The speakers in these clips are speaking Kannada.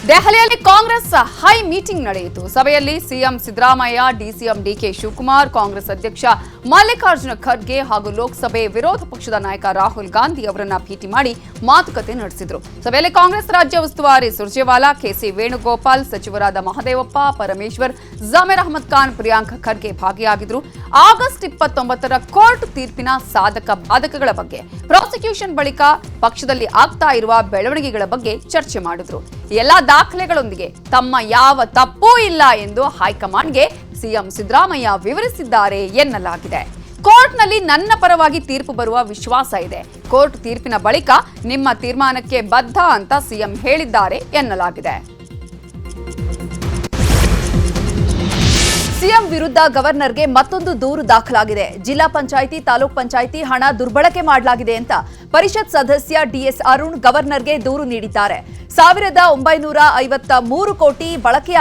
ದೆಹಲಿಯಲ್ಲಿ ಕಾಂಗ್ರೆಸ್ ಹೈ ಮೀಟಿಂಗ್ ನಡೆಯಿತು. ಸಭೆಯಲ್ಲಿ ಸಿಎಂ ಸಿದ್ದರಾಮಯ್ಯ, ಡಿಸಿಎಂ ಡಿಕೆ ಶಿವಕುಮಾರ್, ಕಾಂಗ್ರೆಸ್ ಅಧ್ಯಕ್ಷ ಮಲ್ಲಿಕಾರ್ಜುನ ಖರ್ಗೆ ಹಾಗೂ ಲೋಕಸಭೆ ವಿರೋಧ ಪಕ್ಷದ ನಾಯಕ ರಾಹುಲ್ ಗಾಂಧಿ ಅವರನ್ನ ಭೇಟಿ ಮಾಡಿ ಮಾತುಕತೆ ನಡೆಸಿದರು. ಸಭೆಯಲ್ಲಿ ಕಾಂಗ್ರೆಸ್ ರಾಜ್ಯ ಉಸ್ತುವಾರಿ ಸುರ್ಜೇವಾಲಾ, ಕೆಸಿ ವೇಣುಗೋಪಾಲ್, ಸಚಿವರಾದ ಮಹದೇವಪ್ಪ, ಪರಮೇಶ್ವರ್, ಜಮೀರ್ ಅಹಮದ್ ಖಾನ್, ಪ್ರಿಯಾಂಕ್ ಖರ್ಗೆ ಭಾಗಿಯಾಗಿದ್ದರು. ಆಗಸ್ಟ್ 29ರ ಕೋರ್ಟ್ ತೀರ್ಪಿನ ಸಾಧಕ ಬಾಧಕಗಳ ಬಗ್ಗೆ, ಪ್ರಾಸಿಕ್ಯೂಷನ್ ಬಳಿಕ ಪಕ್ಷದಲ್ಲಿ ಆಗ್ತಾ ಇರುವ ಬೆಳವಣಿಗೆಗಳ ಬಗ್ಗೆ ಚರ್ಚೆ ಮಾಡಿದ್ರು. ಎಲ್ಲಾ ದಾಖಲೆಗಳೊಂದಿಗೆ ತಮ್ಮ ಯಾವ ತಪ್ಪೂ ಇಲ್ಲ ಎಂದು ಹೈಕಮಾಂಡ್ಗೆ ಸಿಎಂ ಸಿದ್ದರಾಮಯ್ಯ ವಿವರಿಸಿದ್ದಾರೆ ಎನ್ನಲಾಗಿದೆ. ಕೋರ್ಟ್ನಲ್ಲಿ ನನ್ನ ಪರವಾಗಿ ತೀರ್ಪು ಬರುವ ವಿಶ್ವಾಸ ಇದೆ. ಕೋರ್ಟ್ ತೀರ್ಪಿನ ಬಳಿಕ ನಿಮ್ಮ ತೀರ್ಮಾನಕ್ಕೆ ಬದ್ಧ ಅಂತ ಸಿಎಂ ಹೇಳಿದ್ದಾರೆ ಎನ್ನಲಾಗಿದೆ. ಸಿಎಂ ವಿರುದ್ಧ ಗವರ್ನರ್ಗೆ ಮತ್ತೊಂದು ದೂರು ದಾಖಲಾಗಿದೆ. ಜಿಲ್ಲಾ ಪಂಚಾಯಿತಿ, ತಾಲೂಕ್ ಪಂಚಾಯಿತಿ ಹಣ ದುರ್ಬಳಕೆ ಮಾಡಲಾಗಿದೆ ಅಂತ ಪರಿಷತ್ ಸದಸ್ಯ ಡಿಎಸ್ ಅರುಣ್ ಗವರ್ನರ್ಗೆ ದೂರು ನೀಡಿದ್ದಾರೆ. 1953 ಕೋಟಿ ಬಳಕೆ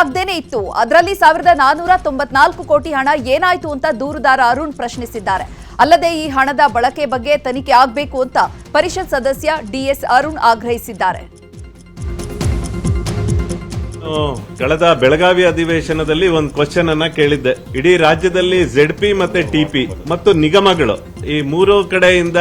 ಆಗದೇನೆ ಇತ್ತು. ಅದರಲ್ಲಿ 1494 ಕೋಟಿ ಹಣ ಏನಾಯ್ತು ಅಂತ ದೂರುದಾರ ಅರುಣ್ ಪ್ರಶ್ನಿಸಿದ್ದಾರೆ. ಅಲ್ಲದೆ ಈ ಹಣದ ಬಳಕೆ ಬಗ್ಗೆ ತನಿಖೆ ಆಗಬೇಕು ಅಂತ ಪರಿಷತ್ ಸದಸ್ಯ ಡಿಎಸ್ ಅರುಣ್ ಆಗ್ರಹಿಸಿದ್ದಾರೆ. ಕಳೆದ ಬೆಳಗಾವಿ ಅಧಿವೇಶನದಲ್ಲಿ ಒಂದು ಕ್ವಶನ್ ಅನ್ನ ಕೇಳಿದ್ದೆ. ಇಡೀ ರಾಜ್ಯದಲ್ಲಿ ZP ಮತ್ತೆ TP ಮತ್ತು ನಿಗಮಗಳು ಈ ಮೂರು ಕಡೆಯಿಂದ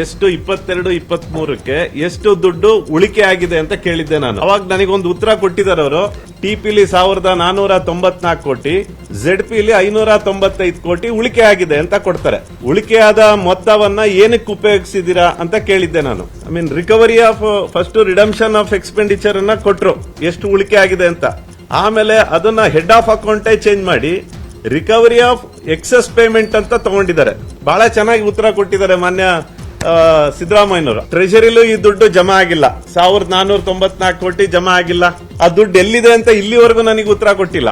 ಎಷ್ಟು 22, 23ಕ್ಕೆ ಎಷ್ಟು ದುಡ್ಡು ಉಳಿಕೆ ಆಗಿದೆ ಅಂತ ಕೇಳಿದ್ದೆ ನಾನು. ಅವಾಗ ನನಗೊಂದು ಉತ್ತರ ಕೊಟ್ಟಿದ್ದಾರೆ ಅವರು. TPಲಿ 1494 ಕೋಟಿ, ZPಲಿ 595 ಕೋಟಿ ಉಳಿಕೆ ಆಗಿದೆ ಅಂತ ಕೊಡ್ತಾರೆ. ಉಳಿಕೆಯಾದ ಮೊತ್ತವನ್ನ ಏನಕ್ಕೆ ಉಪಯೋಗಿಸಿದೀರಾ ಅಂತ ಕೇಳಿದ್ದೆ ನಾನು. Recovery of first redemption of expenditure ಅನ್ನ ಕೊಟ್ರು, ಎಷ್ಟು ಉಳಿಕೆ ಆಗಿದೆ ಅಂತ. ಆಮೇಲೆ ಅದನ್ನ ಹೆಡ್ ಆಫ್ ಅಕೌಂಟೇ ಚೇಂಜ್ ಮಾಡಿ ರಿಕವರಿ ಆಫ್ ಎಕ್ಸೆಸ್ ಪೇಮೆಂಟ್ ಅಂತ ತಗೊಂಡಿದ್ದಾರೆ. ಬಹಳ ಚೆನ್ನಾಗಿ ಉತ್ತರ ಕೊಟ್ಟಿದ್ದಾರೆ ಮಾನ್ಯ ಸಿದ್ದರಾಮಯ್ಯನವರು. ಟ್ರೆಜರಿಲೂ ಈ ದುಡ್ಡು ಜಮಾ ಆಗಿಲ್ಲ, 1494 ಕೋಟಿ ಜಮಾ ಆಗಿಲ್ಲ. ಆ ದುಡ್ಡು ಎಲ್ಲಿದೆ ಅಂತ ಇಲ್ಲಿವರೆಗೂ ನನಗೆ ಉತ್ತರ ಕೊಟ್ಟಿಲ್ಲ.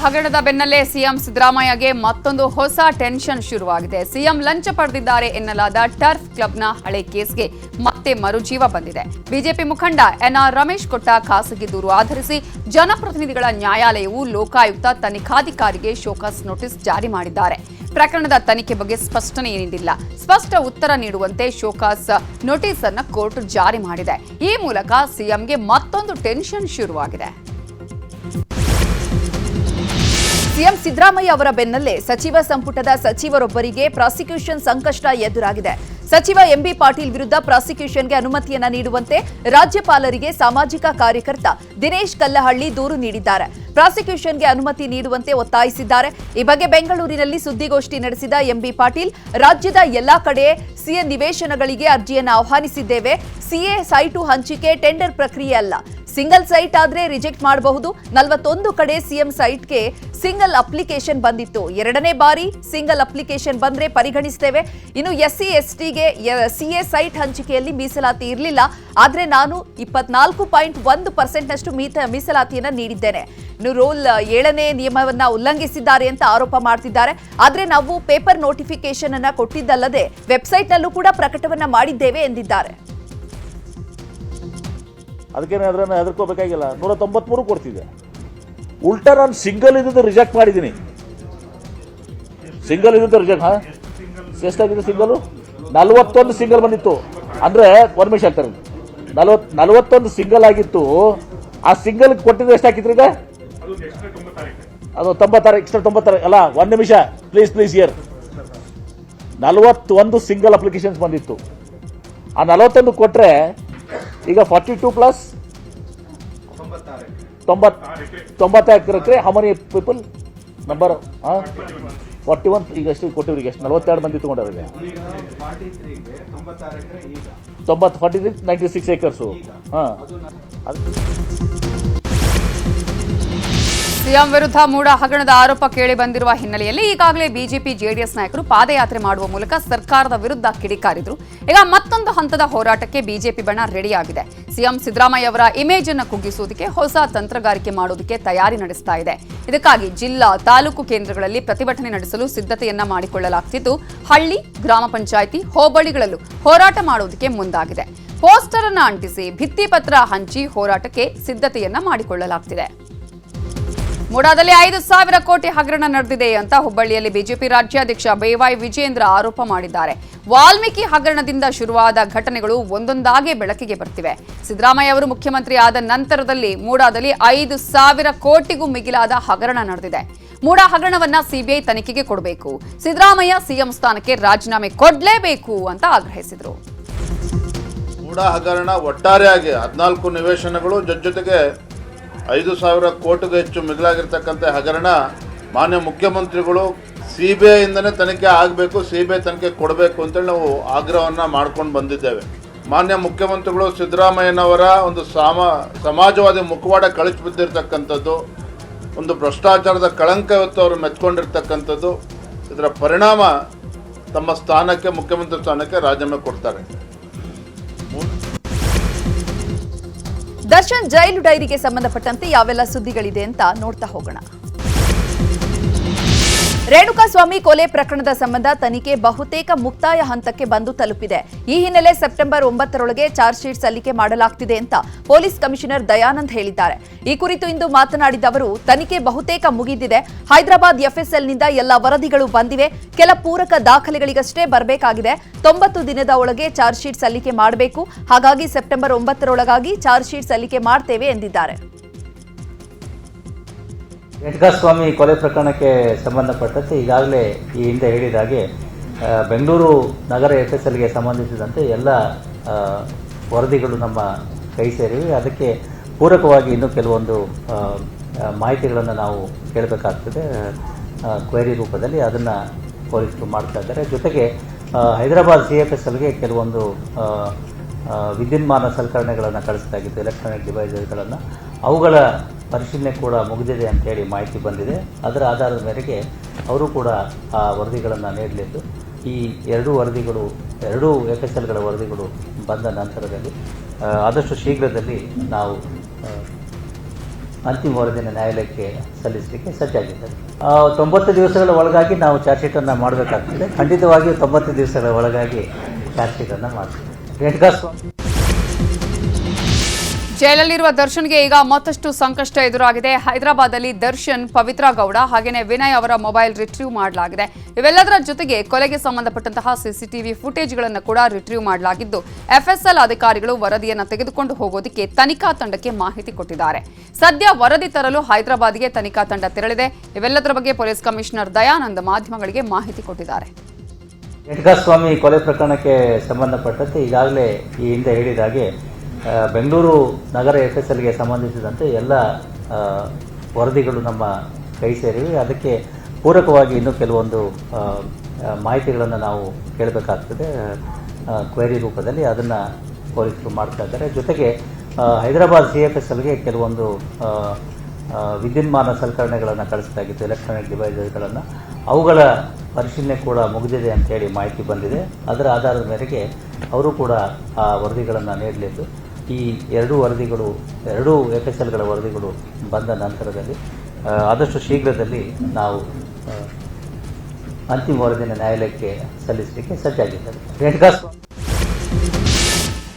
ಹಗರಣದ ಬೆನ್ನಲ್ಲೇ ಸಿಎಂ ಸಿದ್ದರಾಮಯ್ಯಗೆ ಮತ್ತೊಂದು ಹೊಸ ಟೆನ್ಷನ್ ಶುರುವಾಗಿದೆ. ಸಿಎಂ ಲಂಚ ಪಡೆದಿದ್ದಾರೆ ಎನ್ನಲಾದ ಟರ್ಫ್ ಕ್ಲಬ್ನ ಹಳೆ ಕೇಸ್ಗೆ ಮತ್ತೆ ಮರುಜೀವ ಬಂದಿದೆ. ಬಿಜೆಪಿ ಮುಖಂಡ ಎನ್ಆರ್ ರಮೇಶ್ ಕೊಟ್ಟ ಖಾಸಗಿ ದೂರು ಆಧರಿಸಿ ಜನಪ್ರತಿನಿಧಿಗಳ ನ್ಯಾಯಾಲಯವು ಲೋಕಾಯುಕ್ತ ತನಿಖಾಧಿಕಾರಿಗೆ ಶೋಕಾಸ್ ನೋಟಿಸ್ ಜಾರಿ ಮಾಡಿದ್ದಾರೆ. ಪ್ರಕರಣದ ತನಿಖೆ ಬಗ್ಗೆ ಸ್ಪಷ್ಟನೆ ನೀಡಿಲ್ಲ. ಸ್ಪಷ್ಟ ಉತ್ತರ ನೀಡುವಂತೆ ಶೋಕಾಸ್ ನೋಟಿಸ್ ಅನ್ನು ಕೋರ್ಟ್ ಜಾರಿ ಮಾಡಿದೆ. ಈ ಮೂಲಕ ಸಿಎಂಗೆ ಮತ್ತೊಂದು ಟೆನ್ಷನ್ ಶುರುವಾಗಿದೆ. ಸಿಎಂ ಸಿದ್ದರಾಮಯ್ಯ ಅವರ ಬೆನ್ನಲ್ಲೇ ಸಚಿವ ಸಂಪುಟದ ಸಚಿವರೊಬ್ಬರಿಗೆ ಪ್ರಾಸಿಕ್ಯೂಷನ್ ಸಂಕಷ್ಟ ಎದುರಾಗಿದೆ. ಸಚಿವ ಎಂಬಿ ಪಾಟೀಲ್ ವಿರುದ್ಧ ಪ್ರಾಸಿಕ್ಯೂಷನ್ಗೆ ಅನುಮತಿಯನ್ನ ನೀಡುವಂತೆ ರಾಜ್ಯಪಾಲರಿಗೆ ಸಾಮಾಜಿಕ ಕಾರ್ಯಕರ್ತ ದಿನೇಶ್ ಕಲ್ಲಹಳ್ಳಿ ದೂರು ನೀಡಿದ್ದಾರೆ. ಪ್ರಾಸಿಕ್ಯೂಷನ್ಗೆ ಅನುಮತಿ ನೀಡುವಂತೆ ಒತ್ತಾಯಿಸಿದ್ದಾರೆ. ಈ ಬಗ್ಗೆ ಬೆಂಗಳೂರಿನಲ್ಲಿ ಸುದ್ದಿಗೋಷ್ಠಿ ನಡೆಸಿದ ಎಂಬಿ ಪಾಟೀಲ್, ರಾಜ್ಯದ ಎಲ್ಲಾ ಕಡೆ ಸಿಎ ನಿವೇಶನಗಳಿಗೆ ಅರ್ಜಿಯನ್ನು ಆಹ್ವಾನಿಸಿದ್ದೇವೆ. ಸಿಎ ಸೈಟು ಹಂಚಿಕೆ ಟೆಂಡರ್ ಪ್ರಕ್ರಿಯೆ ಅಲ್ಲ. ಸಿಂಗಲ್ ಸೈಟ್ ಆದ್ರೆ ರಿಜೆಕ್ಟ್ ಮಾಡಬಹುದು. 41 ಕಡೆ ಸಿಎಂ ಸೈಟ್ಗೆ ಸಿಂಗಲ್ ಅಪ್ಲಿಕೇಶನ್ ಬಂದಿತ್ತು. 2ನೇ ಬಾರಿ ಸಿಂಗಲ್ ಅಪ್ಲಿಕೇಶನ್ ಬಂದ್ರೆ ಪರಿಗಣಿಸ್ತೇವೆ. ಇನ್ನು SC STಗೆ ಸಿಎ ಸೈಟ್ ಹಂಚಿಕೆಯಲ್ಲಿ ಮೀಸಲಾತಿ ಇರಲಿಲ್ಲ. ಆದ್ರೆ ನಾನು 24.1% ಮೀಸಲಾತಿಯನ್ನ ನೀಡಿದ್ದೇನೆ. ಇನ್ನು ರೂಲ್ 7ನೇ ನಿಯಮವನ್ನ ಉಲ್ಲಂಘಿಸಿದ್ದಾರೆ ಅಂತ ಆರೋಪ ಮಾಡ್ತಿದ್ದಾರೆ. ಆದ್ರೆ ನಾವು ಪೇಪರ್ ನೋಟಿಫಿಕೇಶನ್ ಅನ್ನ ಕೊಟ್ಟಿದ್ದಲ್ಲದೆ ವೆಬ್ಸೈಟ್ ನಲ್ಲೂ ಕೂಡ ಪ್ರಕಟವನ್ನ ಮಾಡಿದ್ದೇವೆ ಎಂದಿದ್ದಾರೆ. ಅದಕ್ಕೇನೆ ಅದನ್ನ ಹೆದರ್ಕೋಬೇಕಾಗಿಲ್ಲ. 193 ಕೊಡ್ತಿದ್ದೆ. ಉಲ್ಟಾ ನಾನು ಸಿಂಗಲ್ ಇದ್ದು ರಿಜೆಕ್ಟ್ ಮಾಡಿದ್ದೀನಿ. ಸಿಂಗಲ್ ಇದ್ದು ರಿಜೆಕ್ಟ್. ಎಷ್ಟಾಗಿದೆ ಸಿಂಗಲ್? 41 ಸಿಂಗಲ್ ಬಂದಿತ್ತು. ಅಂದ್ರೆ ಪರ್ಮಿಷನ್ ಆಗ್ತಾರೆ. 41 ಸಿಂಗಲ್ ಆಗಿತ್ತು. ಆ ಸಿಂಗಲ್ ಕೊಟ್ಟಿದ್ದು ಎಷ್ಟು ಹಾಕಿದ್ರಿ ಈಗ? ಅದು 96 ಎಕ್ಸ್ಟ್ರಾ 96 ಅಲ್ಲ. 1 ನಿಮಿಷ ಪ್ಲೀಸ್ ಇಯರ್. 41 ಸಿಂಗಲ್ ಅಪ್ಲಿಕೇಶನ್ಸ್ ಬಂದಿತ್ತು. ಆ 41 ಕೊಟ್ರೆ ಈಗ 42 plus 90 acre. How many people number? 41. ಈಗ ಎಷ್ಟು ಕೊಟ್ಟಿವ್ರಿಗೆ? ಎಷ್ಟು? 42 ಮಂದಿ ತಗೊಂಡವ್ರಿಗೆ 43 96 ಏಕರ್ಸು. ಸಿಎಂ ವಿರುದ್ಧ ಮೂಡ ಹಗರಣದ ಆರೋಪ ಕೇಳಿ ಬಂದಿರುವ ಹಿನ್ನೆಲೆಯಲ್ಲಿ ಈಗಾಗಲೇ ಬಿಜೆಪಿ ಜೆಡಿಎಸ್ ನಾಯಕರು ಪಾದಯಾತ್ರೆ ಮಾಡುವ ಮೂಲಕ ಸರ್ಕಾರದ ವಿರುದ್ಧ ಕಿಡಿಕಾರಿದ್ರು. ಈಗ ಮತ್ತೊಂದು ಹಂತದ ಹೋರಾಟಕ್ಕೆ ಬಿಜೆಪಿ ಬಣ ರೆಡಿಯಾಗಿದೆ. ಸಿಎಂ ಸಿದ್ದರಾಮಯ್ಯ ಅವರ ಇಮೇಜ್ ಅನ್ನು ಕುಗ್ಗಿಸುವುದಕ್ಕೆ ಹೊಸ ತಂತ್ರಗಾರಿಕೆ ಮಾಡುವುದಕ್ಕೆ ತಯಾರಿ ನಡೆಸ್ತಾ ಇದೆ. ಇದಕ್ಕಾಗಿ ಜಿಲ್ಲಾ, ತಾಲೂಕು ಕೇಂದ್ರಗಳಲ್ಲಿ ಪ್ರತಿಭಟನೆ ನಡೆಸಲು ಸಿದ್ಧತೆಯನ್ನ ಮಾಡಿಕೊಳ್ಳಲಾಗುತ್ತಿದ್ದು, ಹಳ್ಳಿ, ಗ್ರಾಮ ಪಂಚಾಯಿತಿ, ಹೋಬಳಿಗಳಲ್ಲೂ ಹೋರಾಟ ಮಾಡುವುದಕ್ಕೆ ಮುಂದಾಗಿದೆ. ಪೋಸ್ಟರ್ ಅನ್ನು ಅಂಟಿಸಿ ಭಿತ್ತಿಪತ್ರ ಹಂಚಿ ಹೋರಾಟಕ್ಕೆ ಸಿದ್ಧತೆಯನ್ನ ಮಾಡಿಕೊಳ್ಳಲಾಗುತ್ತಿದೆ. ಮೂಡಾದಲ್ಲಿ 5,000 ಕೋಟಿ ಹಗರಣ ನಡೆದಿದೆ ಅಂತ ಹುಬ್ಬಳ್ಳಿಯಲ್ಲಿ ಬಿಜೆಪಿ ರಾಜ್ಯಾಧ್ಯಕ್ಷ BY ವಿಜೇಂದ್ರ ಆರೋಪ ಮಾಡಿದ್ದಾರೆ. ವಾಲ್ಮೀಕಿ ಹಗರಣದಿಂದ ಶುರುವಾದ ಘಟನೆಗಳು ಒಂದೊಂದಾಗಿ ಬೆಳಕಿಗೆ ಬರ್ತಿವೆ. ಸಿದ್ದರಾಮಯ್ಯ ಅವರು ಮುಖ್ಯಮಂತ್ರಿ ಆದ ನಂತರದಲ್ಲಿ ಮೂಡಾದಲ್ಲಿ 5,000 ಕೋಟಿಗೂ ಮಿಗಿಲಾದ ಹಗರಣ ನಡೆದಿದೆ. ಮೂಡಾ ಹಗರಣವನ್ನ ಸಿಬಿಐ ತನಿಖೆಗೆ ಕೊಡಬೇಕು, ಸಿದ್ದರಾಮಯ್ಯ ಸಿಎಂ ಸ್ಥಾನಕ್ಕೆ ರಾಜೀನಾಮೆ ಕೊಡಲೇಬೇಕು ಅಂತ ಆಗ್ರಹಿಸಿದರು. ಮೂಡಾ ಹಗರಣ ಒಟ್ಟಾರೆಯಾಗಿ 14 ನಿವೇಶನಗಳು ಜೊತೆಗೆ 5,000 ಕೋಟಿಗೂ ಹೆಚ್ಚು ಮಿಗಿಲಾಗಿರ್ತಕ್ಕಂಥ ಹಗರಣ ಮಾನ್ಯ ಮುಖ್ಯಮಂತ್ರಿಗಳು ಸಿಬಿಐ ಇಂದನೇ ತನಿಖೆ ಆಗಬೇಕು, ಸಿಬಿಐ ತನಿಖೆ ಕೊಡಬೇಕು ಅಂತೇಳಿ ನಾವು ಆಗ್ರಹವನ್ನು ಮಾಡ್ಕೊಂಡು ಬಂದಿದ್ದೇವೆ. ಮಾನ್ಯ ಮುಖ್ಯಮಂತ್ರಿಗಳು ಸಿದ್ದರಾಮಯ್ಯನವರ ಒಂದು ಸಮಾಜವಾದಿ ಮುಖವಾಡ ಕಳಚಿ ಬಿದ್ದಿರ್ತಕ್ಕಂಥದ್ದು, ಒಂದು ಭ್ರಷ್ಟಾಚಾರದ ಕಳಂಕ ಇವತ್ತು ಅವರು ಮೆಚ್ಕೊಂಡಿರ್ತಕ್ಕಂಥದ್ದು. ಇದರ ಪರಿಣಾಮ ತಮ್ಮ ಸ್ಥಾನಕ್ಕೆ, ಮುಖ್ಯಮಂತ್ರಿ ಸ್ಥಾನಕ್ಕೆ ರಾಜೀನಾಮೆ ಕೊಡ್ತಾರೆ. ದರ್ಶನ್ ಜೈಲು ಡೈರಿಗೆ ಸಂಬಂಧಪಟ್ಟಂತೆ ಯಾವೆಲ್ಲ ಸುದ್ದಿಗಳಿದೆ ಅಂತ ನೋಡ್ತಾ ಹೋಗೋಣ. ರೇಣುಕಾಸ್ವಾಮಿ ಕೊಲೆ ಪ್ರಕರಣದ ಸಂಬಂಧ ತನಿಖೆ ಬಹುತೇಕ ಮುಕ್ತಾಯ ಹಂತಕ್ಕೆ ಬಂದು ತಲುಪಿದೆ. ಈ ಹಿನ್ನೆಲೆ ಸೆಪ್ಟೆಂಬರ್ 9ರೊಳಗೆ ಚಾರ್ಜ್ ಶೀಟ್ ಸಲ್ಲಿಕೆ ಮಾಡಲಾಗ್ತಿದೆ ಅಂತ ಪೊಲೀಸ್ ಕಮಿಷನರ್ ದಯಾನಂದ್ ಹೇಳಿದ್ದಾರೆ. ಈ ಕುರಿತು ಇಂದು ಮಾತನಾಡಿದ ಅವರು, ತನಿಖೆ ಬಹುತೇಕ ಮುಗಿದಿದೆ. ಹೈದರಾಬಾದ್ ಎಫ್ಎಸ್ಎಲ್ನಿಂದ ಎಲ್ಲ ವರದಿಗಳು ಬಂದಿವೆ. ಕೆಲ ಪೂರಕ ದಾಖಲೆಗಳಿಗಷ್ಟೇ ಬರಬೇಕಾಗಿದೆ. 90 ದಿನದ ಒಳಗೆ ಚಾರ್ಜ್ ಶೀಟ್ ಸಲ್ಲಿಕೆ ಮಾಡಬೇಕು. ಹಾಗಾಗಿ ಸೆಪ್ಟೆಂಬರ್ 9ರೊಳಗಾಗಿ ಚಾರ್ಜ್ ಶೀಟ್ ಸಲ್ಲಿಕೆ ಮಾಡ್ತೇವೆ ಎಂದಿದ್ದಾರೆ. ರೇಣುಕಾಸ್ವಾಮಿ ಕೊಲೆ ಪ್ರಕರಣಕ್ಕೆ ಸಂಬಂಧಪಟ್ಟಂತೆ ಈಗಾಗಲೇ ಈ ಹಿಂದೆ ಹೇಳಿದ ಹಾಗೆ ಬೆಂಗಳೂರು ನಗರ ಎಫ್ಎಸ್ಎಲ್ಗೆ ಸಂಬಂಧಿಸಿದಂತೆ ಎಲ್ಲ ವರದಿಗಳು ನಮ್ಮ ಕೈ ಸೇರಿವೆ. ಅದಕ್ಕೆ ಪೂರಕವಾಗಿ ಇನ್ನೂ ಕೆಲವೊಂದು ಮಾಹಿತಿಗಳನ್ನು ನಾವು ಕೇಳಬೇಕಾಗ್ತದೆ ಕ್ವೆರಿ ರೂಪದಲ್ಲಿ. ಅದನ್ನು ಪೊಲೀಸರು ಮಾಡ್ತಾ ಇದ್ದಾರೆ. ಜೊತೆಗೆ ಹೈದರಾಬಾದ್ CFSLಗೆ ಕೆಲವೊಂದು ವಿದ್ಯುನ್ಮಾನ ಸಲಕರಣೆಗಳನ್ನು ಕಳಿಸಲಾಗಿತ್ತು, ಎಲೆಕ್ಟ್ರಾನಿಕ್ ಡಿವೈಸಸ್ಗಳನ್ನು. ಅವುಗಳ ಪರಿಶೀಲನೆ ಕೂಡ ಮುಗಿದಿದೆ ಅಂತೇಳಿ ಮಾಹಿತಿ ಬಂದಿದೆ. ಅದರ ಆಧಾರದ ಮೇರೆಗೆ ಅವರು ಕೂಡ ಆ ವರದಿಗಳನ್ನು ನೀಡಲಿದ್ದು, ಈ ಎರಡೂ FSLಗಳ ವರದಿಗಳು ಬಂದ ನಂತರದಲ್ಲಿ ಆದಷ್ಟು ಶೀಘ್ರದಲ್ಲಿ ನಾವು ಅಂತಿಮ ವರದಿನ ನ್ಯಾಯಾಲಯಕ್ಕೆ ಸಲ್ಲಿಸಲಿಕ್ಕೆ ಸಜ್ಜಾಗಿದ್ದಾರೆ. 90 ದಿವಸಗಳ ಒಳಗಾಗಿ ನಾವು ಚಾರ್ಜ್ ಶೀಟನ್ನು ಮಾಡಬೇಕಾಗ್ತದೆ. ಖಂಡಿತವಾಗಿಯೂ 90 ದಿವಸಗಳ ಒಳಗಾಗಿ ಚಾರ್ಜ್ ಶೀಟನ್ನು ಮಾಡ್ತೀವಿ. ರೇಣುಕಾಸ್ವಾಮಿ ಜೈಲಲ್ಲಿರುವ ದರ್ಶನ್ಗೆ ಈಗ ಮತ್ತಷ್ಟು ಸಂಕಷ್ಟ ಎದುರಾಗಿದೆ. ಹೈದರಾಬಾದಲ್ಲಿ ದರ್ಶನ್, ಪವಿತ್ರ ಗೌಡ ಹಾಗೆಯೇ ವಿನಯ್ ಅವರ ಮೊಬೈಲ್ ರಿಟ್ರೀವ್ ಮಾಡಲಾಗಿದೆ. ಇವೆಲ್ಲದರ ಜೊತೆಗೆ ಕೊಲೆಗೆ ಸಂಬಂಧಪಟ್ಟಂತಹ ಸಿಸಿಟಿವಿ ಫುಟೇಜ್ಗಳನ್ನು ಕೂಡ ರಿಟ್ರೀವ್ ಮಾಡಲಾಗಿದ್ದು, ಎಫ್ಎಸ್ಎಲ್ ಅಧಿಕಾರಿಗಳು ವರದಿಯನ್ನು ತೆಗೆದುಕೊಂಡು ಹೋಗೋದಕ್ಕೆ ತನಿಖಾ ತಂಡಕ್ಕೆ ಮಾಹಿತಿ ಕೊಟ್ಟಿದ್ದಾರೆ. ಸದ್ಯ ವರದಿ ತರಲು ಹೈದರಾಬಾದ್ಗೆ ತನಿಖಾ ತಂಡ ತೆರಳಿದೆ. ಇವೆಲ್ಲದರ ಬಗ್ಗೆ ಪೊಲೀಸ್ ಕಮಿಷನರ್ ದಯಾನಂದ್ ಮಾಧ್ಯಮಗಳಿಗೆ ಮಾಹಿತಿ ಕೊಟ್ಟಿದ್ದಾರೆ. ರೇಣುಕಾಸ್ವಾಮಿ ಕೊಲೆ ಪ್ರಕರಣಕ್ಕೆ ಸಂಬಂಧಪಟ್ಟಂತೆ ಈಗಾಗಲೇ ಈ ಹಿಂದೆ ಹೇಳಿದ ಹಾಗೆ ಬೆಂಗಳೂರು ನಗರ FSLಗೆ ಸಂಬಂಧಿಸಿದಂತೆ ಎಲ್ಲ ವರದಿಗಳು ನಮ್ಮ ಕೈ ಸೇರಿವೆ. ಅದಕ್ಕೆ ಪೂರಕವಾಗಿ ಇನ್ನೂ ಕೆಲವೊಂದು ಮಾಹಿತಿಗಳನ್ನು ನಾವು ಕೇಳಬೇಕಾಗ್ತದೆ ಕ್ವೆರಿ ರೂಪದಲ್ಲಿ. ಅದನ್ನು ಪೊಲೀಸರು ಮಾಡ್ತಾ ಇದ್ದಾರೆ. ಜೊತೆಗೆ ಹೈದರಾಬಾದ್ CFSLಗೆ ಕೆಲವೊಂದು ವಿದ್ಯುನ್ಮಾನ ಸಲಕರಣೆಗಳನ್ನು ಕಳಿಸಲಾಗಿತ್ತು, ಎಲೆಕ್ಟ್ರಾನಿಕ್ ಡಿವೈಸಸ್ಗಳನ್ನು. ಅವುಗಳ ಪರಿಶೀಲನೆ ಕೂಡ ಮುಗಿದಿದೆ ಅಂತೇಳಿ ಮಾಹಿತಿ ಬಂದಿದೆ. ಅದರ ಆಧಾರದ ಮೇರೆಗೆ ಅವರು ಕೂಡ ಆ ವರದಿಗಳನ್ನು ನೀಡಲಿದ್ದು, ಈ ಎರಡೂ FSLಗಳ ವರದಿಗಳು ಬಂದ ನಂತರದಲ್ಲಿ ಆದಷ್ಟು ಶೀಘ್ರದಲ್ಲಿ ನಾವು ಅಂತಿಮ ವರದಿನ ನ್ಯಾಯಾಲಯಕ್ಕೆ ಸಲ್ಲಿಸಲಿಕ್ಕೆ ಸಜ್ಜಾಗಿದ್ದಾರೆ.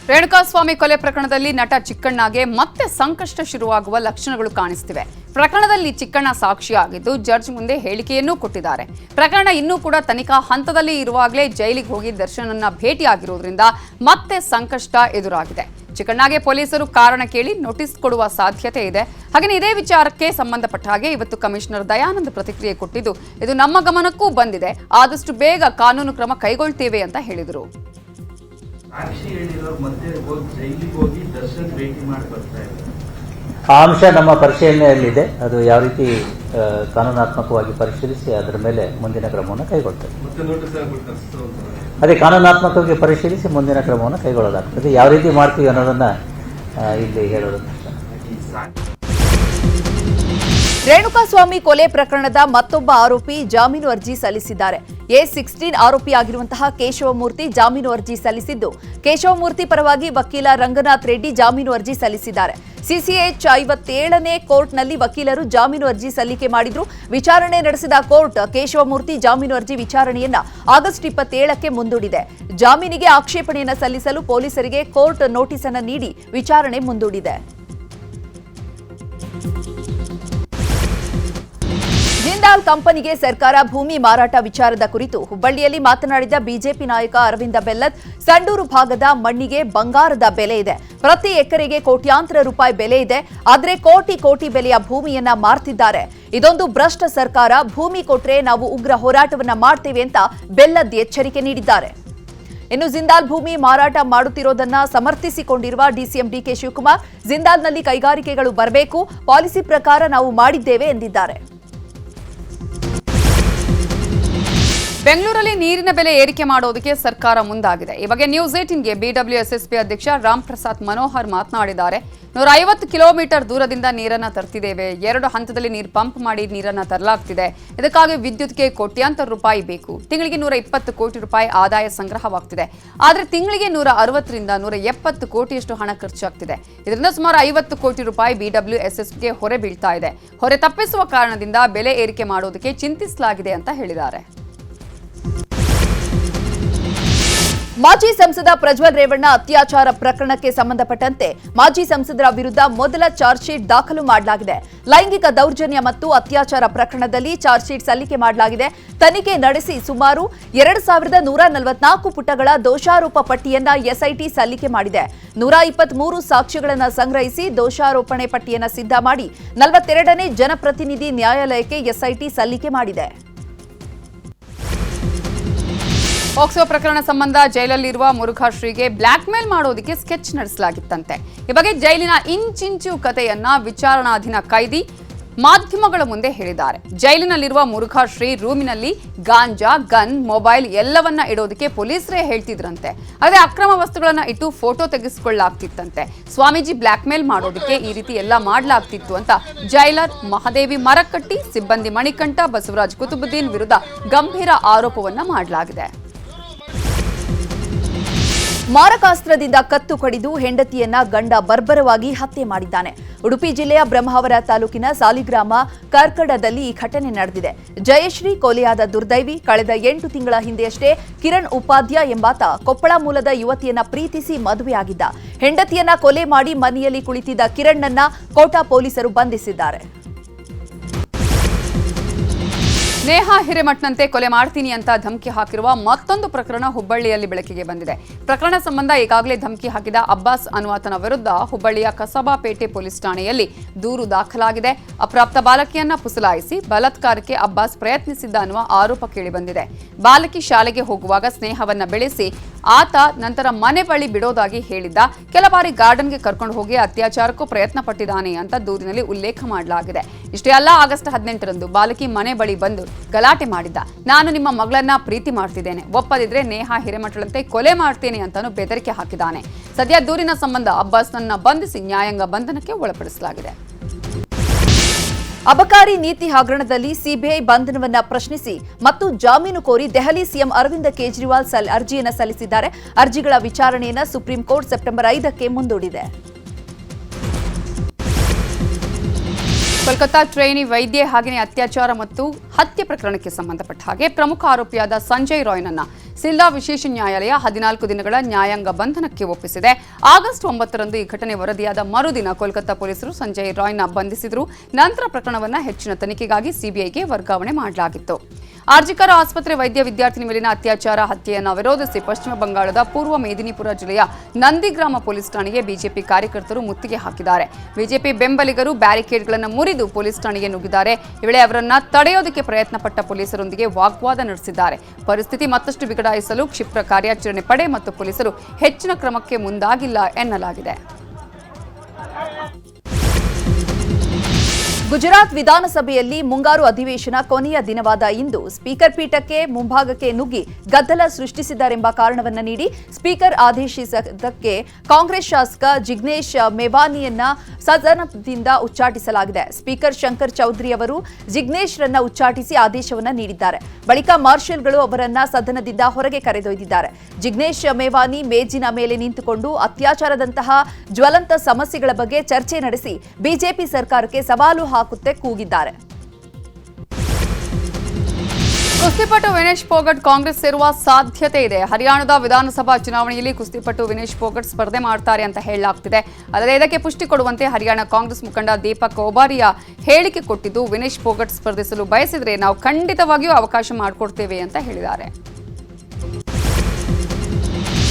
ರೇಣುಕಾಸ್ವಾಮಿ ಕೊಲೆ ಪ್ರಕರಣದಲ್ಲಿ ನಟ ಚಿಕ್ಕಣ್ಣಗೆ ಮತ್ತೆ ಸಂಕಷ್ಟ ಶುರುವಾಗುವ ಲಕ್ಷಣಗಳು ಕಾಣಿಸುತ್ತಿವೆ. ಪ್ರಕರಣದಲ್ಲಿ ಚಿಕ್ಕಣ್ಣ ಸಾಕ್ಷಿಯಾಗಿದ್ದು ಜಡ್ಜ್ ಮುಂದೆ ಹೇಳಿಕೆಯನ್ನೂ ಕೊಟ್ಟಿದ್ದಾರೆ. ಪ್ರಕರಣ ಇನ್ನೂ ಕೂಡ ತನಿಖಾ ಹಂತದಲ್ಲಿ ಇರುವಾಗಲೇ ಜೈಲಿಗೆ ಹೋಗಿ ದರ್ಶನನ್ನ ಭೇಟಿಯಾಗಿರುವುದರಿಂದ ಮತ್ತೆ ಸಂಕಷ್ಟ ಎದುರಾಗಿದೆ. ಚಿಕ್ಕಣ್ಣಗೆ ಪೊಲೀಸರು ಕಾರಣ ಕೇಳಿ ನೋಟಿಸ್ ಕೊಡುವ ಸಾಧ್ಯತೆ ಇದೆ. ಹಾಗೆ ಇದೇ ವಿಚಾರಕ್ಕೆ ಸಂಬಂಧಪಟ್ಟ ಹಾಗೆ ಇವತ್ತು ಕಮಿಷನರ್ ದಯಾನಂದ್ ಪ್ರತಿಕ್ರಿಯೆ ಕೊಟ್ಟಿದ್ದು, ಇದು ನಮ್ಮ ಗಮನಕ್ಕೂ ಬಂದಿದೆ. ಆದಷ್ಟು ಬೇಗ ಕಾನೂನು ಕ್ರಮ ಕೈಗೊಳ್ತೇವೆ ಅಂತ ಹೇಳಿದರು. ಆ ಅಂಶ ನಮ್ಮ ಪರಿಶೀಲನೆಯಲ್ಲಿದೆ. ಅದು ಯಾವ ರೀತಿ ಕಾನೂನಾತ್ಮಕವಾಗಿ ಪರಿಶೀಲಿಸಿ ಅದರ ಮೇಲೆ ಮುಂದಿನ ಕ್ರಮವನ್ನು ಕೈಗೊಳ್ತೇವೆ. ಅದೇ ಕಾನೂನಾತ್ಮಕವಾಗಿ ಪರಿಶೀಲಿಸಿ ಮುಂದಿನ ಕ್ರಮವನ್ನು ಕೈಗೊಳ್ಳಲಾಗ್ತದೆ. ಯಾವ ರೀತಿ ಮಾಡ್ತೀವಿ ಅನ್ನೋದನ್ನ ಇಲ್ಲಿ ಹೇಳೋದು. ರೇಣುಕಾಸ್ವಾಮಿ ಕೊಲೆ ಪ್ರಕರಣದ ಮತ್ತೊಬ್ಬ ಆರೋಪಿ ಜಾಮೀನು ಅರ್ಜಿ ಸಲ್ಲಿಸಿದ್ದಾರೆ. A16 ಆರೋಪಿಯಾಗಿರುವಂತಹ ಕೇಶವಮೂರ್ತಿ ಜಾಮೀನು ಅರ್ಜಿ ಸಲ್ಲಿಸಿದ್ದು, ಕೇಶವಮೂರ್ತಿ ಪರವಾಗಿ ವಕೀಲ ರಂಗನಾಥ್ ರೆಡ್ಡಿ ಜಾಮೀನು ಅರ್ಜಿ ಸಲ್ಲಿಸಿದ್ದಾರೆ. CCH 57ನೇ ಕೋರ್ಟ್ನಲ್ಲಿ ವಕೀಲರು ಜಾಮೀನು ಅರ್ಜಿ ಸಲ್ಲಿಕೆ ಮಾಡಿದ್ರು. ವಿಚಾರಣೆ ನಡೆಸಿದ ಕೋರ್ಟ್ ಕೇಶವಮೂರ್ತಿ ಜಾಮೀನು ಅರ್ಜಿ ವಿಚಾರಣೆಯನ್ನ ಆಗಸ್ಟ್ 27ಕ್ಕೆ ಮುಂದೂಡಿದೆ. ಜಾಮೀನಿಗೆ ಆಕ್ಷೇಪಣೆಯನ್ನ ಸಲ್ಲಿಸಲು ಪೊಲೀಸರಿಗೆ ಕೋರ್ಟ್ ನೋಟಿಸ್ ಅನ್ನು ನೀಡಿ ವಿಚಾರಣೆ ಮುಂದೂಡಿದೆ. ಜಿಂದಾಲ್ ಕಂಪನಿಗೆ ಸರ್ಕಾರ ಭೂಮಿ ಮಾರಾಟ ವಿಚಾರದ ಕುರಿತು ಹುಬ್ಬಳ್ಳಿಯಲ್ಲಿ ಮಾತನಾಡಿದ ಬಿಜೆಪಿ ನಾಯಕ ಅರವಿಂದ ಬೆಲ್ಲದ್, ಸಂಡೂರು ಭಾಗದ ಮಣ್ಣಿಗೆ ಬಂಗಾರದ ಬೆಲೆ ಇದೆ. ಪ್ರತಿ ಎಕರೆಗೆ ಕೋಟ್ಯಾಂತರ ರೂಪಾಯಿ ಬೆಲೆ ಇದೆ. ಆದರೆ ಕೋಟಿ ಕೋಟಿ ಬೆಲೆಯ ಭೂಮಿಯನ್ನ ಮಾರ್ತಿದ್ದಾರೆ. ಇದೊಂದು ಭ್ರಷ್ಟ ಸರ್ಕಾರ. ಭೂಮಿ ಕೊಟ್ರೆ ನಾವು ಉಗ್ರ ಹೋರಾಟವನ್ನ ಮಾಡ್ತೇವೆ ಅಂತ ಬೆಲ್ಲದ್ ಎಚ್ಚರಿಕೆ ನೀಡಿದ್ದಾರೆ. ಇನ್ನು ಜಿಂದಾಲ್ ಭೂಮಿ ಮಾರಾಟ ಮಾಡುತ್ತಿರೋದನ್ನ ಸಮರ್ಥಿಸಿಕೊಂಡಿರುವ ಡಿಸಿಎಂ ಡಿಕೆ ಶಿವಕುಮಾರ್, ಜಿಂದಾಲ್ನಲ್ಲಿ ಕೈಗಾರಿಕೆಗಳು ಬರಬೇಕು, ಪಾಲಿಸಿ ಪ್ರಕಾರ ನಾವು ಮಾಡಿದ್ದೇವೆ ಎಂದಿದ್ದಾರೆ. ಬೆಂಗಳೂರಲ್ಲಿ ನೀರಿನ ಬೆಲೆ ಏರಿಕೆ ಮಾಡೋದಕ್ಕೆ ಸರ್ಕಾರ ಮುಂದಾಗಿದೆ. ಈ ಬಗ್ಗೆ ನ್ಯೂಸ್ 18ಗೆ ಬಿಡಬ್ಲ್ಯೂಎಸ್ಎಸ್ಪಿ ಅಧ್ಯಕ್ಷ ರಾಮ್ ಪ್ರಸಾದ್ ಮನೋಹರ್ ಮಾತನಾಡಿದ್ದಾರೆ. 150 ಕಿಲೋಮೀಟರ್ ದೂರದಿಂದ ನೀರನ್ನು ತರ್ತಿದ್ದೇವೆ. 2 ಹಂತದಲ್ಲಿ ನೀರು ಪಂಪ್ ಮಾಡಿ ನೀರನ್ನು ತರಲಾಗ್ತಿದೆ. ಇದಕ್ಕಾಗಿ ವಿದ್ಯುತ್ಗೆ ಕೋಟ್ಯಾಂತರ ರೂಪಾಯಿ ಬೇಕು. ತಿಂಗಳಿಗೆ 120 ಕೋಟಿ ರೂಪಾಯಿ ಆದಾಯ ಸಂಗ್ರಹವಾಗ್ತಿದೆ. ಆದರೆ ತಿಂಗಳಿಗೆ 160 ರಿಂದ 170 ಕೋಟಿಯಷ್ಟು ಹಣ ಖರ್ಚಾಗ್ತಿದೆ. ಇದರಿಂದ ಸುಮಾರು 50 ಕೋಟಿ ರೂಪಾಯಿ ಬಿಡಬ್ಲ್ಯೂಎಸ್ಎಸ್ಪಿಗೆ ಹೊರೆ ಬೀಳ್ತಾ ಇದೆ. ಹೊರೆ ತಪ್ಪಿಸುವ ಕಾರಣದಿಂದ ಬೆಲೆ ಏರಿಕೆ ಮಾಡೋದಕ್ಕೆ ಚಿಂತಿಸಲಾಗಿದೆ ಅಂತ ಹೇಳಿದ್ದಾರೆ. ಮಾಜಿ ಸಂಸದ ಪ್ರಜ್ವಲ್ ರೇವಣ್ಣ ಅತ್ಯಾಚಾರ ಪ್ರಕರಣಕ್ಕೆ ಸಂಬಂಧಪಟ್ಟಂತೆ ಮಾಜಿ ಸಂಸದರ ವಿರುದ್ಧ ಮೊದಲ ಚಾರ್ಜ್ ಶೀಟ್ ದಾಖಲು ಮಾಡಲಾಗಿದೆ. ಲೈಂಗಿಕ ದೌರ್ಜನ್ಯ ಮತ್ತು ಅತ್ಯಾಚಾರ ಪ್ರಕರಣದಲ್ಲಿ ಚಾರ್ಜ್ ಶೀಟ್ ಸಲ್ಲಿಕೆ ಮಾಡಲಾಗಿದೆ. ತನಿಖೆ ನಡೆಸಿ ಸುಮಾರು 2144 ಪುಟಗಳ ದೋಷಾರೋಪ ಪಟ್ಟಿಯನ್ನ ಎಸ್ಐಟಿ ಸಲ್ಲಿಕೆ ಮಾಡಿದೆ. 123 ಸಾಕ್ಷ್ಯಗಳನ್ನು ಸಂಗ್ರಹಿಸಿ ದೋಷಾರೋಪಣೆ ಪಟ್ಟಿಯನ್ನ ಸಿದ್ಧ ಮಾಡಿ 42ನೇ ಜನಪ್ರತಿನಿಧಿ ನ್ಯಾಯಾಲಯಕ್ಕೆ ಎಸ್ಐಟಿ ಸಲ್ಲಿಕೆ ಮಾಡಿದೆ. ಪೋಕ್ಸೋ ಪ್ರಕರಣ ಸಂಬಂಧ ಜೈಲಲ್ಲಿರುವ ಮುರುಘಾಶ್ರೀಗೆ ಬ್ಲಾಕ್ ಮೇಲ್ ಮಾಡೋದಕ್ಕೆ ಸ್ಕೆಚ್ ನಡೆಸಲಾಗಿತ್ತಂತೆ. ಈ ಬಗ್ಗೆ ಜೈಲಿನ ಇಂಚಿಂಚು ಕಥೆಯನ್ನ ವಿಚಾರಣಾಧೀನ ಕೈದಿ ಮಾಧ್ಯಮಗಳ ಮುಂದೆ ಹೇಳಿದ್ದಾರೆ. ಜೈಲಿನಲ್ಲಿರುವ ಮುರುಘಾಶ್ರೀ ರೂಮಿನಲ್ಲಿ ಗಾಂಜಾ, ಗನ್, ಮೊಬೈಲ್ ಎಲ್ಲವನ್ನ ಇಡೋದಕ್ಕೆ ಪೊಲೀಸರೇ ಹೇಳ್ತಿದ್ರಂತೆ. ಅದೇ ಅಕ್ರಮ ವಸ್ತುಗಳನ್ನ ಇಟ್ಟು ಫೋಟೋ ತೆಗೆಸಿಕೊಳ್ಳಲಾಗ್ತಿತ್ತಂತೆ. ಸ್ವಾಮೀಜಿ ಬ್ಲಾಕ್ ಮೇಲ್ ಮಾಡೋದಕ್ಕೆ ಈ ರೀತಿ ಎಲ್ಲ ಮಾಡಲಾಗ್ತಿತ್ತು ಅಂತ ಜೈಲರ್ ಮಹಾದೇವಿ ಮರಕಟ್ಟಿ, ಸಿಬ್ಬಂದಿ ಮಣಿಕಂಠ, ಬಸವರಾಜ್ ಕುತುಬುದ್ದೀನ್ ವಿರುದ್ಧ ಗಂಭೀರ ಆರೋಪವನ್ನ ಮಾಡಲಾಗಿದೆ. ಮಾರಕಾಸ್ತ್ರದಿಂದ ಕತ್ತು ಕಡಿದು ಹೆಂಡತಿಯನ್ನ ಗಂಡ ಬರ್ಬರವಾಗಿ ಹತ್ಯೆ ಮಾಡಿದ್ದಾನೆ. ಉಡುಪಿ ಜಿಲ್ಲೆಯ ಬ್ರಹ್ಮಾವರ ತಾಲೂಕಿನ ಸಾಲಿಗ್ರಾಮ ಕರ್ಕಡದಲ್ಲಿ ಈ ಘಟನೆ ನಡೆದಿದೆ. ಜಯಶ್ರೀ ಕೊಲೆಯಾದ ದುರ್ದೈವಿ. ಕಳೆದ 8 ತಿಂಗಳ ಹಿಂದೆಯಷ್ಟೇ ಕಿರಣ್ ಉಪಾಧ್ಯ ಎಂಬಾತ ಕೊಪ್ಪಳ ಮೂಲದ ಯುವತಿಯನ್ನ ಪ್ರೀತಿಸಿ ಮದುವೆಯಾಗಿದ್ದ. ಹೆಂಡತಿಯನ್ನ ಕೊಲೆ ಮಾಡಿ ಮನೆಯಲ್ಲಿ ಕುಳಿತಿದ್ದ ಕಿರಣ್ನನ್ನ ಕೋಟಾ ಪೊಲೀಸರು ಬಂಧಿಸಿದ್ದಾರೆ. ನೇಹಾ ಹಿರೇಮಠ್ನಂತೆ ಕೊಲೆ ಮಾಡ್ತೀನಿ ಅಂತ ಧಮಕಿ ಹಾಕಿರುವ ಮತ್ತೊಂದು ಪ್ರಕರಣ ಹುಬ್ಬಳ್ಳಿಯಲ್ಲಿ ಬೆಳಕಿಗೆ ಬಂದಿದೆ. ಪ್ರಕರಣ ಸಂಬಂಧ ಈಗಾಗಲೇ ಧಮಕಿ ಹಾಕಿದ ಅಬ್ಬಾಸ್ ಅನ್ನುವಾತನ ವಿರುದ್ಧ ಹುಬ್ಬಳ್ಳಿಯ ಕಸಬಾಪೇಟೆ ಪೊಲೀಸ್ ಠಾಣೆಯಲ್ಲಿ ದೂರು ದಾಖಲಾಗಿದೆ. ಅಪ್ರಾಪ್ತ ಬಾಲಕಿಯನ್ನ ಪುಸಲಾಯಿಸಿ ಬಲಾತ್ಕಾರಕ್ಕೆ ಅಬ್ಬಾಸ್ ಪ್ರಯತ್ನಿಸಿದ್ದ ಅನ್ನುವ ಆರೋಪ ಕೇಳಿಬಂದಿದೆ. ಬಾಲಕಿ ಶಾಲೆಗೆ ಹೋಗುವಾಗ ಸ್ನೇಹವನ್ನ ಬೆಳೆಸಿ ಆತ ನಂತರ ಮನೆ ಬಳಿ ಬಿಡೋದಾಗಿ ಹೇಳಿದ್ದ. ಕೆಲ ಬಾರಿ ಗಾರ್ಡನ್ಗೆ ಕರ್ಕೊಂಡು ಹೋಗಿ ಅತ್ಯಾಚಾರಕ್ಕೂ ಪ್ರಯತ್ನ ಪಟ್ಟಿದ್ದಾನೆ ಅಂತ ದೂರಿನಲ್ಲಿ ಉಲ್ಲೇಖ ಮಾಡಲಾಗಿದೆ. ಇಷ್ಟೇ ಅಲ್ಲ, ಆಗಸ್ಟ್ 18ರಂದು ಬಾಲಕಿ ಮನೆ ಬಳಿ ಬಂದು ಗಲಾಟೆ ಮಾಡಿದ್ದ. ನಾನು ನಿಮ್ಮ ಮಗಳನ್ನ ಪ್ರೀತಿ ಮಾಡ್ತಿದ್ದೇನೆ, ಒಪ್ಪದಿದ್ರೆ ನೇಹಾ ಹಿರೇಮಠಳಂತೆ ಕೊಲೆ ಮಾಡ್ತೇನೆ ಅಂತಾನು ಬೆದರಿಕೆ ಹಾಕಿದ್ದಾನೆ. ಸದ್ಯ ದೂರಿನ ಸಂಬಂಧ ಅಬ್ಬಾಸ್ನನ್ನ ಬಂಧಿಸಿ ನ್ಯಾಯಾಂಗ ಬಂಧನಕ್ಕೆ ಒಳಪಡಿಸಲಾಗಿದೆ. ಅಬಕಾರಿ ನೀತಿ ಹಗರಣದಲ್ಲಿ ಸಿಬಿಐ ಬಂಧನವನ್ನ ಪ್ರಶ್ನಿಸಿ ಮತ್ತು ಜಾಮೀನು ಕೋರಿ ದೆಹಲಿ ಸಿಎಂ ಅರವಿಂದ ಕೇಜ್ರಿವಾಲ್ ಅರ್ಜಿಯನ್ನು ಸಲ್ಲಿಸಿದ್ದಾರೆ. ಅರ್ಜಿಗಳ ವಿಚಾರಣೆಯನ್ನು ಸುಪ್ರೀಂ ಕೋರ್ಟ್ ಸೆಪ್ಟೆಂಬರ್ 5ಕ್ಕೆ ಮುಂದೂಡಿದೆ. ಕೋಲ್ಕತ್ತಾ ಟ್ರೈನಿ ವೈದ್ಯೆ ಹಾಗೆಯೇ ಅತ್ಯಾಚಾರ ಮತ್ತು ಹತ್ಯೆ ಪ್ರಕರಣಕ್ಕೆ ಸಂಬಂಧಪಟ್ಟ ಹಾಗೆ ಪ್ರಮುಖ ಆರೋಪಿಯಾದ ಸಂಜಯ್ ರಾಯ್ನನ್ನ ಸಿಲ್ಡಾ ವಿಶೇಷ ನ್ಯಾಯಾಲಯ 14 ದಿನಗಳ ನ್ಯಾಯಾಂಗ ಬಂಧನಕ್ಕೆ ಒಪ್ಪಿಸಿದೆ. ಆಗಸ್ಟ್ 9ರಂದು ಈ ಘಟನೆ ವರದಿಯಾದ ಮರುದಿನ ಕೋಲ್ಕತ್ತಾ ಪೊಲೀಸರು ಸಂಜಯ್ ರಾಯ್ನ ಬಂಧಿಸಿದರು. ನಂತರ ಪ್ರಕರಣವನ್ನು ಹೆಚ್ಚಿನ ತನಿಖೆಗಾಗಿ ಸಿಬಿಐಗೆ ವರ್ಗಾವಣೆ ಮಾಡಲಾಗಿತ್ತು. ಆರ್ಜಿಕರ್ ಆಸ್ಪತ್ರೆ ವೈದ್ಯ ವಿದ್ಯಾರ್ಥಿನಿ ಮೇಲಿನ ಅತ್ಯಾಚಾರ ಹತ್ಯೆಯನ್ನು ವಿರೋಧಿಸಿ ಪಶ್ಚಿಮ ಬಂಗಾಳದ ಪೂರ್ವ ಮೇದಿನಿಪುರ ಜಿಲ್ಲೆಯ ನಂದಿಗ್ರಾಮ ಪೊಲೀಸ್ ಠಾಣೆಗೆ ಬಿಜೆಪಿ ಕಾರ್ಯಕರ್ತರು ಮುತ್ತಿಗೆ ಹಾಕಿದ್ದಾರೆ. ಬಿಜೆಪಿ ಬೆಂಬಲಿಗರು ಬ್ಯಾರಿಕೇಡ್ಗಳನ್ನು ಮುರಿದು ಪೊಲೀಸ್ ಠಾಣೆಗೆ ನುಗ್ಗಿದ್ದಾರೆ. ಈ ವೇಳೆ ಅವರನ್ನ ತಡೆಯೋದಕ್ಕೆ ಪ್ರಯತ್ನ ಪಟ್ಟ ಪೊಲೀಸರೊಂದಿಗೆ ವಾಗ್ವಾದ ನಡೆಸಿದ್ದಾರೆ. ಪರಿಸ್ಥಿತಿ ಮತ್ತಷ್ಟು ಬಿಗಡಾಯಿಸಲು ಕ್ಷಿಪ್ರ ಕಾರ್ಯಾಚರಣೆ ಪಡೆ ಮತ್ತು ಪೊಲೀಸರು ಹೆಚ್ಚಿನ ಕ್ರಮಕ್ಕೆ ಮುಂದಾಗಿಲ್ಲ ಎನ್ನಲಾಗಿದೆ. ಗುಜರಾತ್ ವಿಧಾನಸಭೆಯಲ್ಲಿ ಮುಂಗಾರು ಅಧಿವೇಶನ ಕೊನೆಯ ದಿನವಾದ ಇಂದು ಸ್ಪೀಕರ್ ಪೀಠಕ್ಕೆ ಮುಂಭಾಗಕ್ಕೆ ನುಗ್ಗಿ ಗದ್ದಲ ಸೃಷ್ಟಿಸಿದ್ದಾರೆಂಬ ಕಾರಣವನ್ನು ನೀಡಿ ಸ್ಪೀಕರ್ ಆದೇಶಿಸಿದ್ದಕ್ಕೆ ಕಾಂಗ್ರೆಸ್ ಶಾಸಕ ಜಿಗ್ನೇಶ್ ಮೇವಾನಿಯನ್ನ ಸದನದಿಂದ ಉಚ್ಚಾಟಿಸಲಾಗಿದೆ. ಸ್ಪೀಕರ್ ಶಂಕರ್ ಚೌಧರಿ ಅವರು ಜಿಗ್ನೇಶ್ರನ್ನ ಉಚ್ಚಾಟಿಸಿ ಆದೇಶವನ್ನ ನೀಡಿದ್ದಾರೆ. ಬಳಿಕ ಮಾರ್ಷಲ್ಗಳು ಅವರನ್ನ ಸದನದಿಂದ ಹೊರಗೆ ಕರೆದೊಯ್ದಿದ್ದಾರೆ. ಜಿಗ್ನೇಶ್ ಮೇವಾನಿ ಮೇಜಿನ ಮೇಲೆ ನಿಂತುಕೊಂಡು ಅತ್ಯಾಚಾರದಂತಹ ಜ್ವಲಂತ ಸಮಸ್ಯೆಗಳ ಬಗ್ಗೆ ಚರ್ಚೆ ನಡೆಸಿ ಬಿಜೆಪಿ ಸರ್ಕಾರಕ್ಕೆ ಸವಾಲು ಹಾಕುತ್ತೆ ಕೂಗಿದ್ದಾರೆ. ಕುಸ್ತಿಪಟು ವಿನೇಶ್ ಫೋಗಟ್ ಕಾಂಗ್ರೆಸ್ ಸೇರುವ ಸಾಧ್ಯತೆ ಇದೆ. ಹರಿಯಾಣದ ವಿಧಾನಸಭಾ ಚುನಾವಣೆಯಲ್ಲಿ ಕುಸ್ತಿಪಟು ವಿನೇಶ್ ಫೋಗಟ್ ಸ್ಪರ್ಧೆ ಮಾಡ್ತಾರೆ ಅಂತ ಹೇಳಲಾಗ್ತಿದೆ. ಅಲ್ಲದೆ ಇದಕ್ಕೆ ಪುಷ್ಟಿ ಕೊಡುವಂತೆ ಹರಿಯಾಣ ಕಾಂಗ್ರೆಸ್ ಮುಖಂಡ ದೀಪಕ್ ಒಬಾರಿಯಾ ಹೇಳಿಕೆ ಕೊಟ್ಟಿದ್ದು, ವಿನೇಶ್ ಫೋಗಟ್ ಸ್ಪರ್ಧಿಸಲು ಬಯಸಿದರೆ ನಾವು ಖಂಡಿತವಾಗಿಯೂ ಅವಕಾಶ ಮಾಡಿಕೊಡ್ತೇವೆ ಅಂತ ಹೇಳಿದ್ದಾರೆ.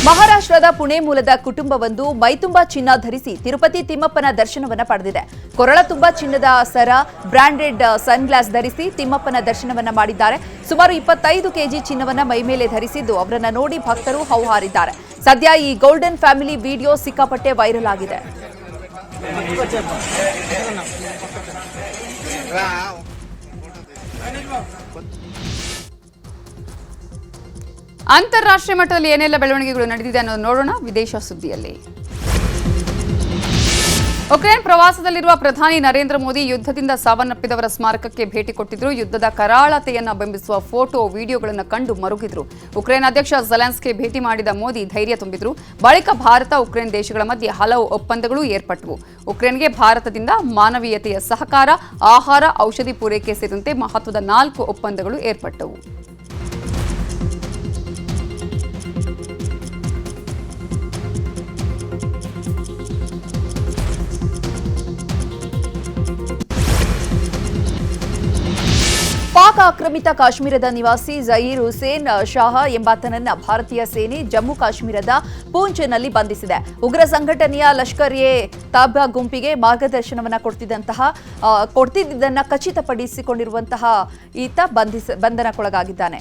ಮಹಾರಾಷ್ಟ್ರದ ಪುಣೆ ಮೂಲದ ಕುಟುಂಬವೊಂದು ಮೈತುಂಬಾ ಚಿನ್ನ ಧರಿಸಿ ತಿರುಪತಿ ತಿಮ್ಮಪ್ಪನ ದರ್ಶನವನ್ನ ಪಡೆದಿದೆ. ಕೊರಳ ತುಂಬಾ ಚಿನ್ನದ ಸರ, ಬ್ರಾಂಡೆಡ್ ಸನ್ಗ್ಲಾಸ್ ಧರಿಸಿ ತಿಮ್ಮಪ್ಪನ ದರ್ಶನವನ್ನ ಮಾಡಿದ್ದಾರೆ. ಸುಮಾರು 25 ಕೆಜಿ ಚಿನ್ನವನ್ನ ಮೈಮೇಲೆ ಧರಿಸಿದ್ದು ಅವರನ್ನ ನೋಡಿ ಭಕ್ತರು ಹೌಹಾರಿದ್ದಾರೆ. ಸದ್ಯ ಈ ಗೋಲ್ಡನ್ ಫ್ಯಾಮಿಲಿ ವಿಡಿಯೋ ಸಿಕ್ಕಾಪಟ್ಟೆ ವೈರಲ್ ಆಗಿದೆ. ಅಂತಾರಾಷ್ಟ್ರೀಯ ಮಟ್ಟದಲ್ಲಿ ಏನೆಲ್ಲ ಬೆಳವಣಿಗೆಗಳು ನಡೆದಿದೆ ಅನ್ನೋದು ನೋಡೋಣ ವಿದೇಶ ಸುದ್ದಿಯಲ್ಲಿ. ಉಕ್ರೇನ್ ಪ್ರವಾಸದಲ್ಲಿರುವ ಪ್ರಧಾನಿ ನರೇಂದ್ರ ಮೋದಿ ಯುದ್ಧದಿಂದ ಸಾವನ್ನಪ್ಪಿದವರ ಸ್ಮಾರಕಕ್ಕೆ ಭೇಟಿ ಕೊಟ್ಟಿದ್ರು. ಯುದ್ಧದ ಕರಾಳತೆಯನ್ನ ಬಿಂಬಿಸುವ ಫೋಟೋ, ವಿಡಿಯೋಗಳನ್ನು ಕಂಡು ಮರುಗಿದ್ರು. ಉಕ್ರೇನ್ ಅಧ್ಯಕ್ಷ ಝೆಲೆನ್ಸ್ಕಿ ಭೇಟಿ ಮಾಡಿದ ಮೋದಿ ಧೈರ್ಯ ತುಂಬಿದ್ರು. ಬಳಿಕ ಭಾರತ, ಉಕ್ರೇನ್ ದೇಶಗಳ ಮಧ್ಯೆ ಹಲವು ಒಪ್ಪಂದಗಳು ಏರ್ಪಟ್ಟವು. ಉಕ್ರೇನ್ಗೆ ಭಾರತದಿಂದ ಮಾನವೀಯತೆಯ ಸಹಕಾರ, ಆಹಾರ, ಔಷಧಿ ಪೂರೈಕೆ ಸೇರಿದಂತೆ ಮಹತ್ವದ 4 ಒಪ್ಪಂದಗಳು ಏರ್ಪಟ್ಟವು. ಪಾಕ್ ಆಕ್ರಮಿತ ಕಾಶ್ಮೀರದ ನಿವಾಸಿ ಜಹೀರ್ ಹುಸೇನ್ ಶಾಹ ಎಂಬಾತನನ್ನ ಭಾರತೀಯ ಸೇನೆ ಜಮ್ಮು ಕಾಶ್ಮೀರದ ಪೂಂಚ್ನಲ್ಲಿ ಬಂಧಿಸಿದೆ. ಉಗ್ರ ಸಂಘಟನೆಯ ಲಷ್ಕರ್ ಎ ತಾಯ್ಬಾ ಗುಂಪಿಗೆ ಮಾರ್ಗದರ್ಶನವನ್ನ ಕೊಡ್ತಿದ್ದನ್ನ ಖಚಿತಪಡಿಸಿಕೊಂಡಿರುವಂತಹ ಈತ ಬಂಧನಕ್ಕೊಳಗಾಗಿದ್ದಾನೆ.